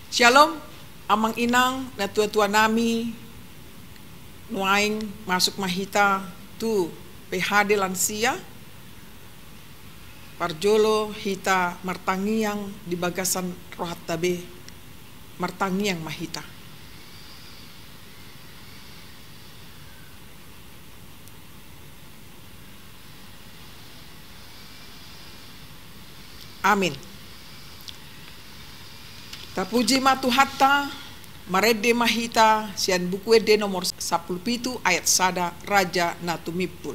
Shalom, amang inang na tua-tua nami nuaing masuk mahita tu PHD lansia parjolo hita martangiang di bagasan rohat tabe martangiang mahita. Amin. Tapuji matu hatta marede mahita sian buku ede nomor 17 ayat sada raja natumipul.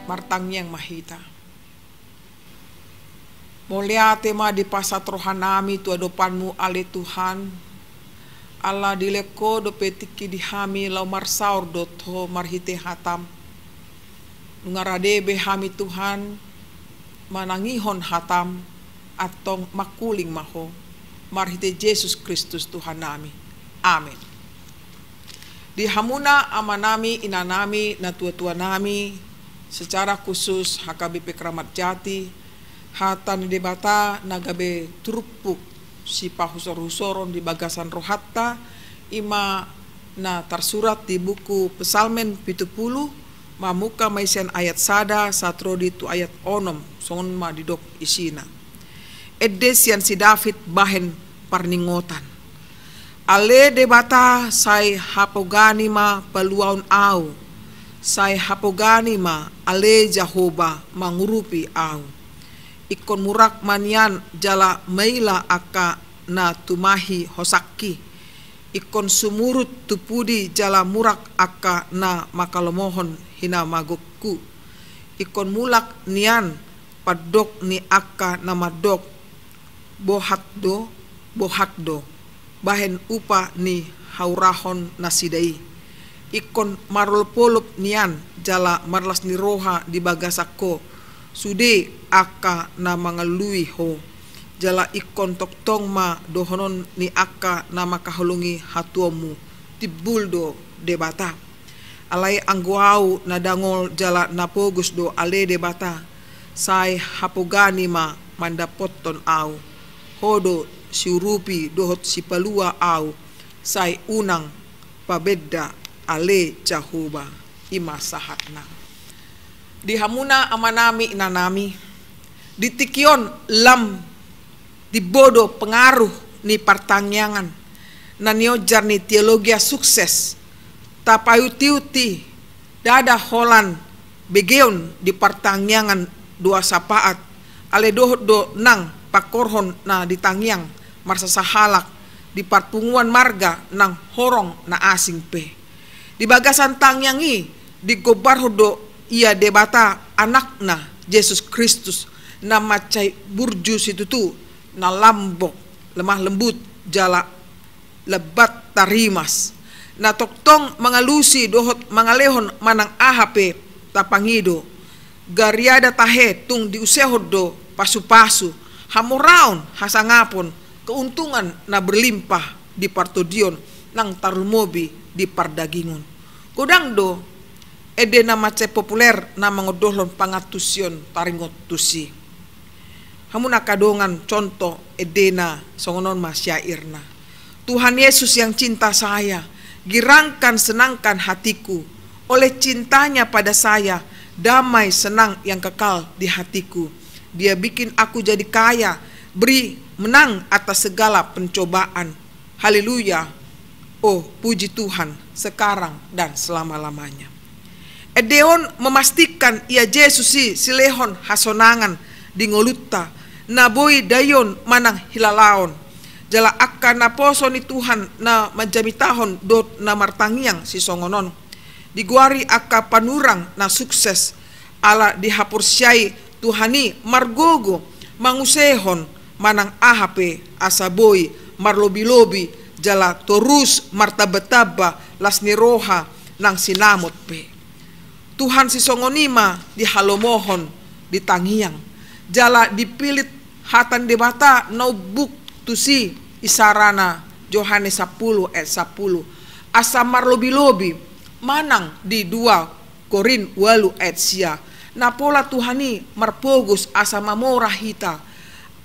Martangiang mahita. Mulia tema di pasat rohanami tu adopanmu ale Tuhan. Allah dileko do petiki dihami lau marsaur do to marhite hatam. Nungarade behami Tuhan manangihon hatam atong makuling maho. Marhite Yesus Kristus Tuhan nami. Amin. Di hamuna amanami inanami na tua-tua nami secara khusus HKBP Keramat Jati hatan debata nagabe turupuk si pahusor-husoron di bagasan rohatta ima na tersurat di buku Pesalmen 70 mamuka maisen ayat sada satrodi tu ayat onom songon ma didok isina edes yang si David bahen parningotan ale debata sai hapogani ma peluaun au sai hapogani ma ale Jahoba mangurupi au ikon murak manian jala meila aka na tumahi hosaki ikon sumurut tupudi jala murak aka na makalomohon hina magokku ikon mulak nian padok ni aka na madok bohatdo bahen upa ni haurahon nasidai ikon marol polop nian jala marlas ni roha di bagasako sude aka na mangalui ho jala ikon toktong ma dohonon ni aka na makaholungi hatuomu tibul do debata alai angguau na dangol jala napogus do ale debata sai hapogani ma mandapoton au hodo siurupi dohot sipalua au sai unang pabedda ale Jahoba ima sahatna di hamuna amanami inanami ditikion lam di bodo pengaruh ni partangyangan na niojar ni teologia sukses tapayuti-uti dada holan begeon di partangyangan dua sapaat ale dohot do nang pakorhon na ditangyang marsa sahalak di parpunguan marga nang horong na asing pe di bagasan tangyangi di gobarhodo ia debata anakna Yesus Kristus na macai burju situ tu na lambok lemah lembut jala lebat tarimas na toktong mangalusi dohot mangalehon manang ahape tapangido gariada tahe tung diusehodo pasu-pasu hamoraon hasangapon keuntungan na berlimpah di partodion nang tarumobi di pardagingon kodang do ede na mace populer na mangodohlon pangatusion taringot tusi. Hamuna kadongan contoh edena songonon masyairna. Tuhan Yesus yang cinta saya, girangkan senangkan hatiku. Oleh cintanya pada saya, damai senang yang kekal di hatiku. Dia bikin aku jadi kaya, beri menang atas segala pencobaan. Haleluya. Oh, puji Tuhan sekarang dan selama-lamanya. Edeon memastikan ia Yesus si silehon hasonangan di ngoluta naboi dayon manang hilalaon. Jala akka na poso ni Tuhan na majamitahon dot na martangiang si songonon. Diguari akka panurang na sukses ala dihapursyai Tuhani margogo mangusehon manang ahape asaboi marlobi-lobi jala torus martaba-taba lasni roha nang sinamot pe. Tuhan si songonima dihalomohon ditangiang jala dipilit hatan debata naubuk tusi isarana Yohanes 10 ayat 10 asa marlobi-lobi manang di 2 Korin 8 ayat sia napola Tuhani marpogus asa mamora hita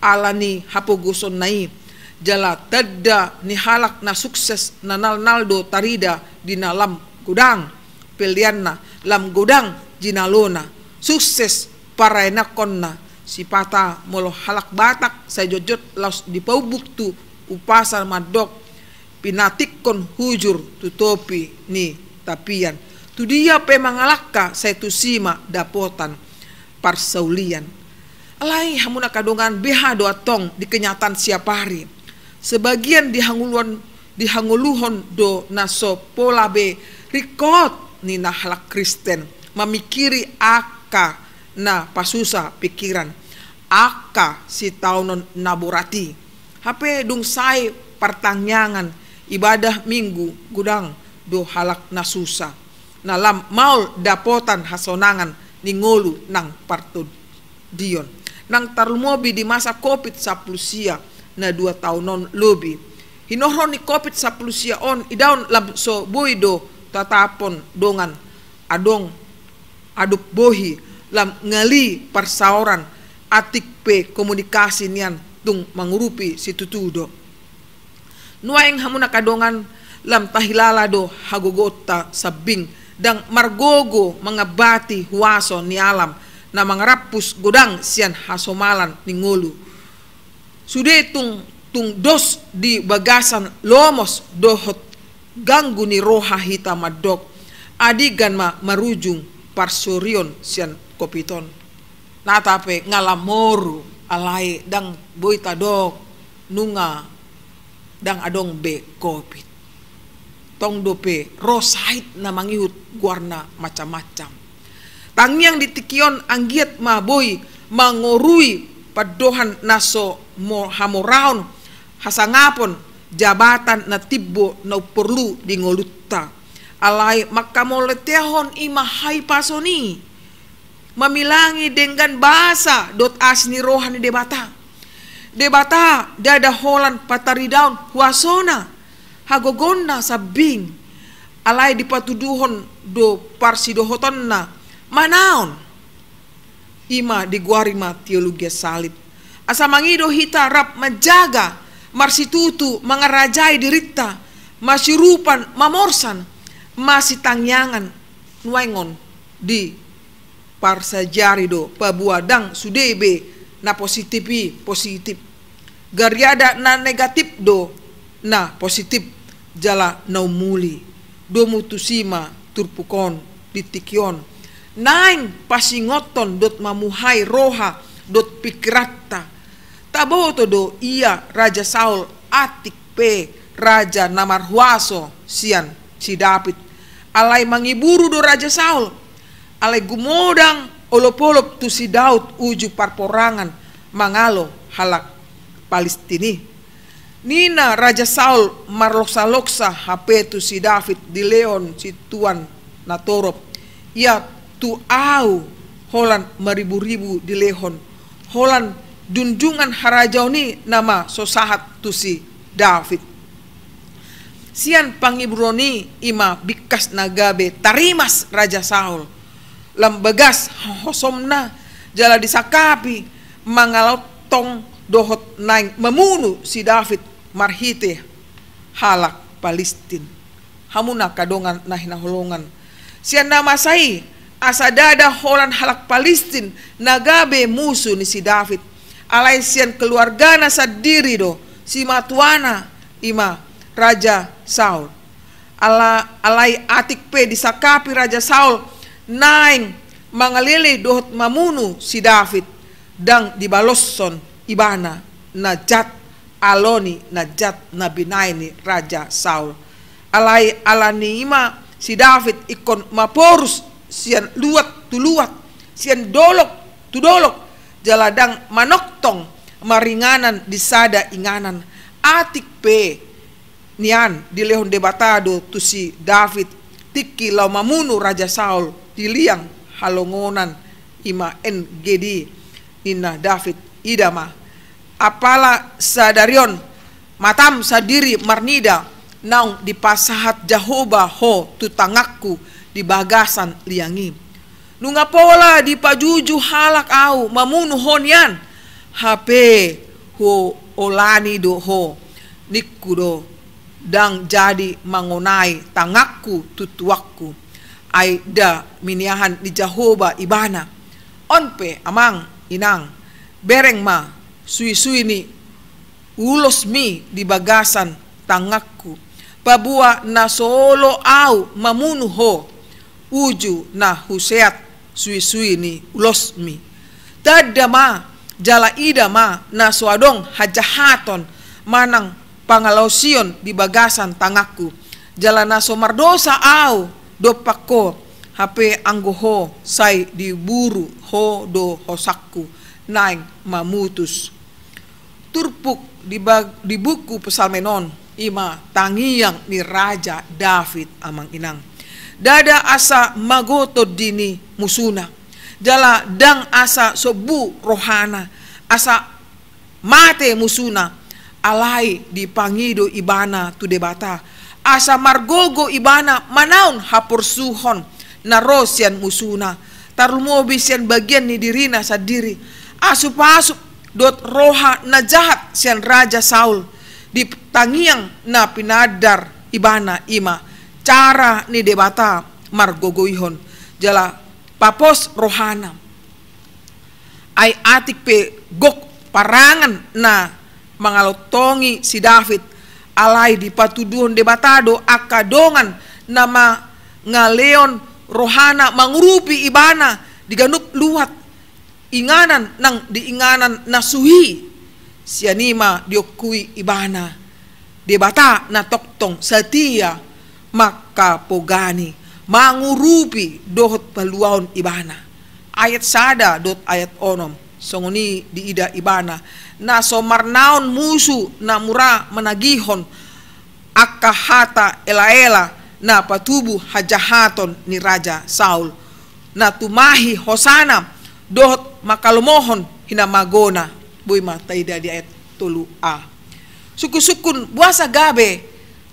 alani hapoguson nai jala tadda ni halak na sukses na naldo tarida di nalam gudang pilianna lam gudang jinalona sukses para enakonna si pata molo halak batak sa jojot laus di paubuktu upasar madok pinatikon hujur tutopi ni tapian tu dia pe mangalakka sa tusima dapotan parsaulian alai hamuna kadongan beha do atong di kenyataan siap hari sebagian dihanguluhon do naso pola be rikot ni nahalak Kristen memikiri aka na pasusa pikiran aka si taunon naburati hape dung sai pertanyaan ibadah minggu gudang do halak nasusa nalam maul dapotan hasonangan ningolu nang partod dion nang tarlumobi di masa COVID 10 sia na 2 tahunon lobi hinohron ni COVID 10 sia on idaun lam so boido tatapon dongan adong aduk bohi lam ngali persauran atik pe komunikasi nian tung mangurupi situtudo nuaing hamuna kadongan lam tahilala do hagogota sabing dang margogo mangabati huaso ni alam na mangarapus godang sian hasomalan ni ngulu sude tung dos di bagasan lomos dohot ganggu ni roha hita madok adigan marujung parsurion sian kopiton natape ngalamoru alai dang boita dok nunga dang adong be kopit tong dope rosait na mangihut guarna macam-macam tangyang ditikion anggiat maboy mangorui padohan naso hamoraon hasangapon jabatan na tibbo na perlu di ngolutta alai makamoletehon imahai pasoni mamilangi dengan bahasa dot asni rohani debata dada holan patari daun huasona hagogonna sabing alai dipatuduhon do parsidohotonna manaon ima diguarima teologi salib asa mangido hita rap menjaga marsitutu mangarajai dirita masirupan mamorsan masih tangyangan nuengon di parsajari do pabuadang sudebe na positif gariada na negatif do na positif jala naumuli do mutusima turpukon ditikion naing pasingoton dot mamuhai roha dot pikirata taboto do iya Raja Saul atik pe Raja Namarhuaso sian si David alai mangiburu do Raja Saul alai gumodang olop-olop tu si Daud uju parporangan mangalo halak Palestini nina Raja Saul marloksa-loksa hape tu si David di leon si tuan natorop ia tu au holan maribu-ribu di lehon holan junjungan harajau ni nama sosahat tu si David sian pangibroni ima bikas nagabe tarimas Raja Saul lambagas hosomna jala disakapi mangalotong dohot naing memunu si David marhite halak Palestin hamuna kadongan nahinahulungan sian namasai asa dada holan halak Palestin nagabe musuh ni si David alai sian keluargana sadiri do si matuana ima Raja Saul alai atik pe disakapi Raja Saul naing mangalili dohot mamunu si David dang dibalosson ibana najat aloni najat nabinaini Raja Saul alai alani ima si David ikon maporus sian luat tu luat sian dolok tu dolok jaladang manoktong maringanan disada inganan atik pe nian di lehon debatado tu si David tiki lau mamunu Raja Saul diliang halongonan ima gedi nina David idama apala sadarion matam sadiri marnida naung di pasahat Jahoba ho tutangakku di bagasan liangi nunga pola di pajuju halak au mamunu honian hape ho olani do ho nikku do dang jadi mangonai tangakku tutuakku aida miniahan di Jahoba ibana onpe amang inang bereng ma sui-sui ni ulos mi di bagasan tangakku pabua na solo au mamunu ho uju na huseat sui-sui ni ulos mi tada ma jala ida ma na suadong hajahaton manang pangalausion di bagasan tangakku jala na somardosa au dopako hape anggoho sai diburu ho do hosakku naing mamutus turpuk di buku Psalmenon ima tangiang ni Raja David amang inang dada asa magoto dini musuna jala dang asa sobu rohana asa mate musuna alai di pangido ibana tu debata asa margogo ibana manaun hapursuhon na rosian musuna tarumobi sian bagian ni dirina sadiri asup-asup dot roha na jahat sian Raja Saul di tangiang na pinadar ibana ima cara ni debata margogoihon jala papos rohana ay atik pe gok parangan na mangalotongi si David alai di patuduhon debatado akadongan nama ngaleon rohana mangurupi ibana diganup luat inganan nang diinganan nasuhi sianima diokui ibana debata na toktong setia maka pogani mangurupi dohot paluaon ibana ayat sada dot ayat onom songoni di ida ibana na somarnaon musu na mura menagihon akahata ela-ela na patubu hajahaton ni Raja Saul na tumahi hosana dohot makalumohon hinamagona buy matayda di ayat 3a suku-sukun buasa gabe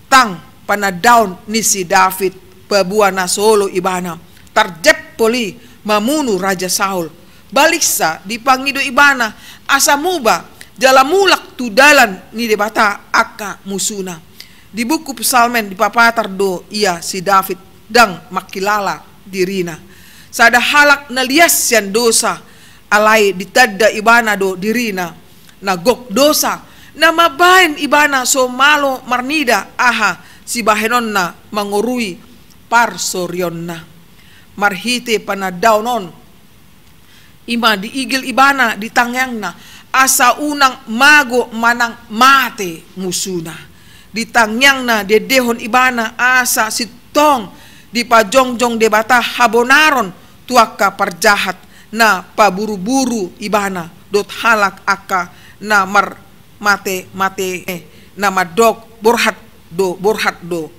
tang panadawn ni si David pabuan na solo ibana tarjep poli mamunu Raja Saul baliksa di pangido ibana asa muba jalamulak tudalan ni debata aka musuna di buku Psalmen di papatar do ia si David dang makilala dirina sada halak nalias sian dosa alai ditadda ibana do dirina nagok dosa na mabain ibana so malo marnida aha si bahenon na mangurui parsorion na marhite panadawnon ima diigil ibana ditangyang na asa unang mago manang mate musuna ditangyang na dedehon ibana asa sitong di pajongjong debata habonaron tuaka parjahat na paburu-buru ibana dot halak aka na mar mate na madok borhat do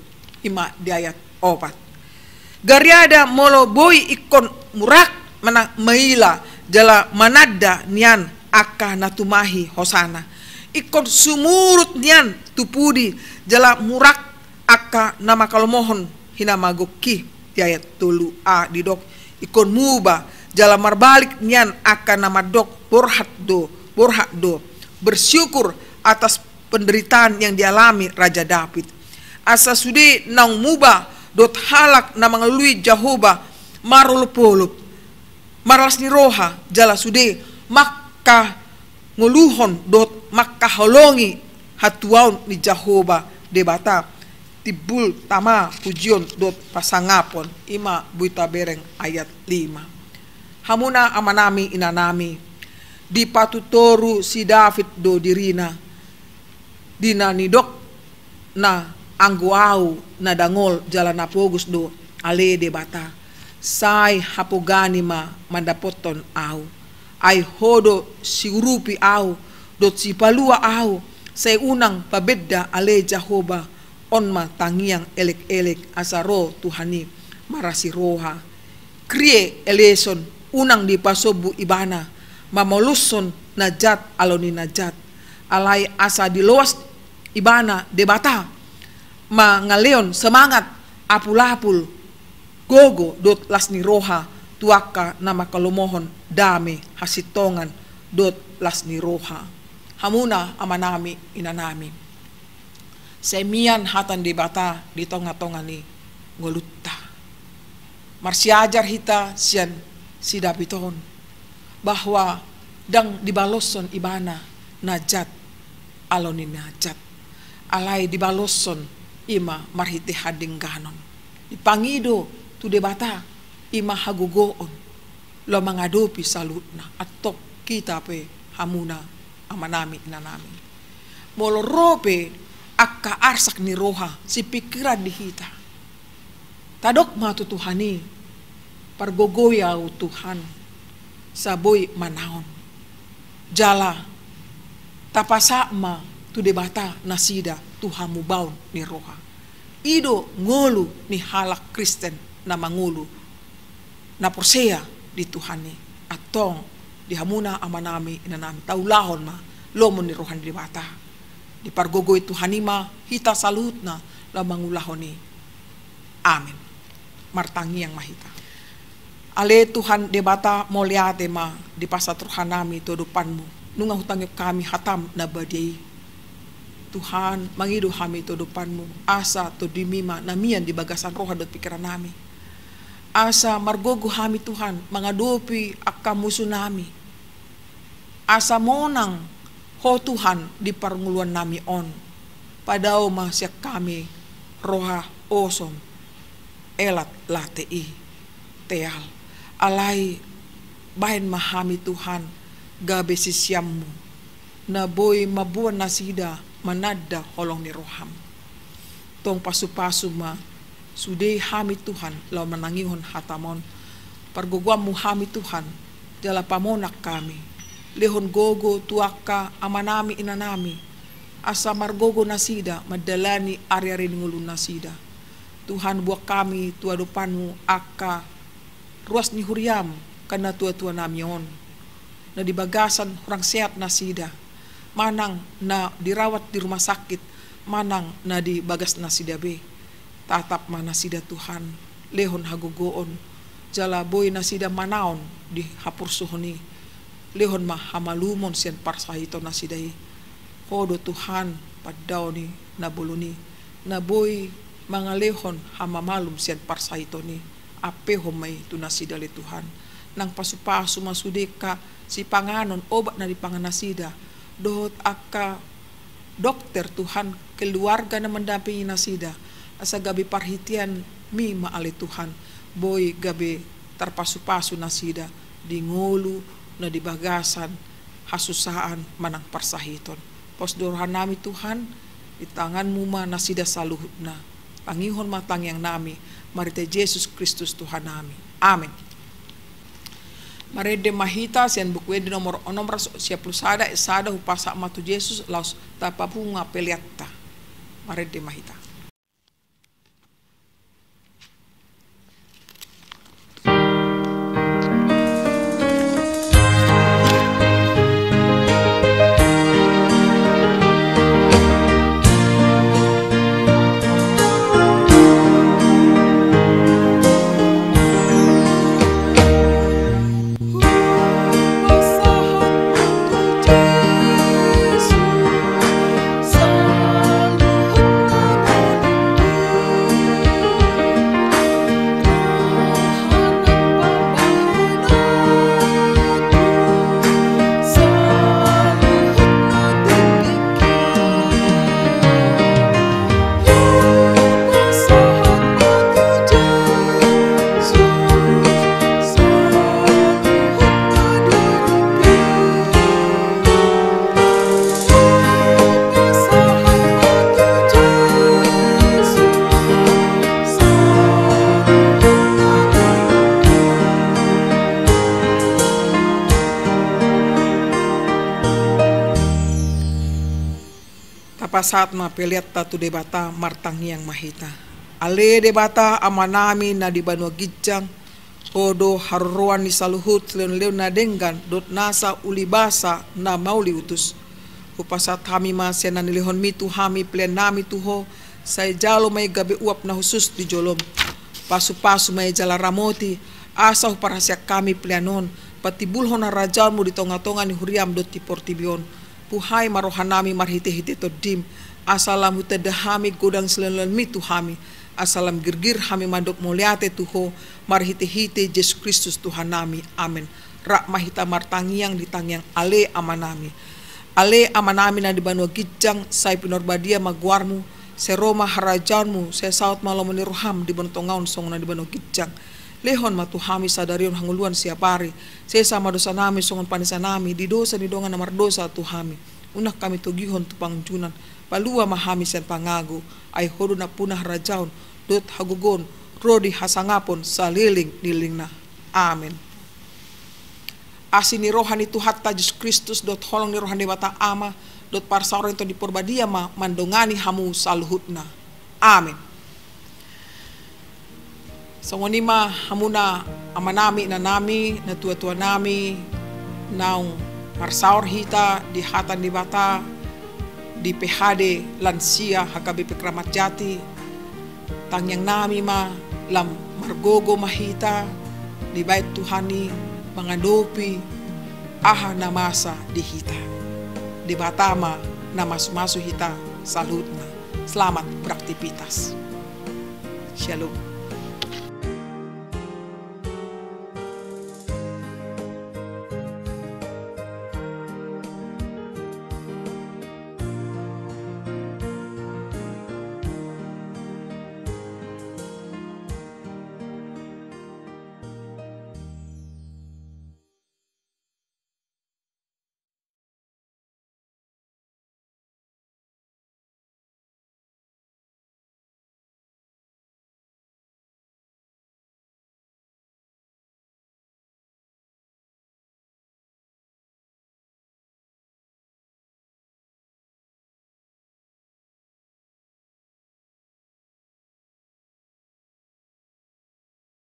ima di ayat 4 gariada molo boy ikon murak manang maila jala manada nian aka natumahi hosana ikon sumurut nian tupudi jala murak Aka nama kalomohon hinamagoki di ayat 3a di dok ikon muba jala marbalik nian aka nama dok borhat do bersyukur atas penderitaan yang dialami Raja David. Asa sude nang muba dot halak na mangalui Jehovah marul polup maras ni roha jala sude makka nguluhon dot makka holongi hatuaun ni Jehovah debata tibul tama pujion dot pasangapon ima buita bereng ayat 5. Hamuna amanami inanami di patutoru si David do dirina dina nidok na angguau na dangol jalan apogus do ale debata sai hapogani mandapoton au ai hodo siurupi au dot si palua au sai unang pabedda ale Jehovah on ma tangiang elek-elek asaro Tuhani marasi roha krie eleson unang di pasobu ibana mamoluson najat aloni najat alai asa di loas ibana debata mangaleon semangat apul-apul gogo dot lasni roha tuaka nama kalomohon dame hasitongan dot lasni roha. Hamuna amanami inanami semian hatan debata di tonga-tonga ni ngolutta marsiajar hita sian si Dabiton bahwa dang dibaloson ibana najat aloni najat alai dibaloson ima marhite hading ganon dipangido tu debata ima hagugoon lo mangadopi salutna atok kita pe hamuna amanami inanami molo rope akka arsak ni roha si pikiran di hita tadok matu Tuhani pargogoyaw Tuhan saboy manaon jala tapasa ma tu debata nasida Tuhan mubaun ni roha ido ngolu ni halak Kristen na mangulu na porseya di Tuhan ni atong di hamuna amanami inanami taulahon ma lomon ni rohan di debata di pargogoy Tuhan ma hita salut na lamangulahon ni amin martangi yang mahita ale Tuhan debata moliate ma di pasat rohanami todopanmu nunga hutangip kami hatam na badai Tuhan mangido kami todopanmu asa to dimima namian di bagasan roha dot pikiran nami asa margogo kami Tuhan mangadopi akka musuh nami asa monang ho Tuhan di parnguluan nami on padao masyak kami roha osom elat latei teal alai bahin mahami Tuhan gabe sisyammu na boy mabuan nasida manada holong ni roham tong pasu-pasu ma sudai hami Tuhan lau menangihon hatamon pargoguam mu hami Tuhan jala pamonak kami lehon gogo tuaka amanami inanami asa margogo nasida madalani ari-ari ngulu nasida Tuhan buat kami tuadopanmu aka ruas ni huriam karena tua-tua namion na dibagasan orang sehat nasida manang na dirawat di rumah sakit manang na di bagas nasida be tatap mana sida Tuhan lehon hagogoon jala boy nasida manaon di hapur suhoni lehon mah hamalumon sian parsahito nasidai hodo Tuhan padao ni nabuluni na boy mga lehon hamamalum sian parsahito ni ape homay tunasidali Tuhan nang pasupasu masudeka si panganon obat na di panganasida dot akka dokter Tuhan keluarga na mendampingi nasida asa gabi parhitian mi maali Tuhan boy gabi tarpasu-pasu nasida di ngulu na di bagasan hasusaan manang parsahiton posdorhan nami Tuhan di tanganmu ma nasida saluhutna pangihon matang yang nami marite Yesus Kristus Tuhan nami amin. Marede mahita sian buku di nomor 610 sada upasa matu Yesus laus tapabunga peliatta marede mahita. Tapasat mapeliat tatu debata martangiang mahita. Ale debata amanami na di Banua Gijang, odo haruruan ni saluhut leon-leon na denggan dot nasa ulibasa na mauli utus. Upasat hami masya na nilihon mitu hami plen nami tuho, say jalo may gabi uap na husus di jolom. Pasu-pasu may jala ramoti, asa parasyak kami plianon, patibulhon na rajan mo di tonga-tonga ni huriam dot ti portibion. Puhay marohanami marhite-hite to dim, asalam hutadahami godang selalan mitu hami, asalam girgir hami mandok muliate tuho, marhite-hite Yesus Kristus Tuhan nami, amin. Rak mahita martangiang ditangiang ale amanami. Ale amanami na di Banua Gijang, say pinorbadia magwarmu, se Roma harajanmu, se saut malam roham di bentongaun song na di Banua Gijang. Lehon matuhami sadarion hanguluan siapari, se sama dosa nami songon panisa nami, di dosa ni dongan namar dosa tuhami. Unak kami tugihon tupang junan, palua mahami sen pangago, ay hodo na punah rajaun, dot hagugon, rodi hasangapon saliling nilingna. Amin. Asin ni rohani Tuhatta Yesus Kristus dot holong ni rohani bata ama dot parsauran to di porbadia ma mandongani hamu saluhutna. Amin. Songonima hamuna amanami na nami na tua-tua nami naung marsaur hita di hatan di bata di PHD lansia HKBP Kramat Jati tangyang nami ma lam margogo mahita di bait Tuhani mangadopi aha namasa di hita di batama na masu-masu hita salutna. Selamat beraktivitas. Shalom.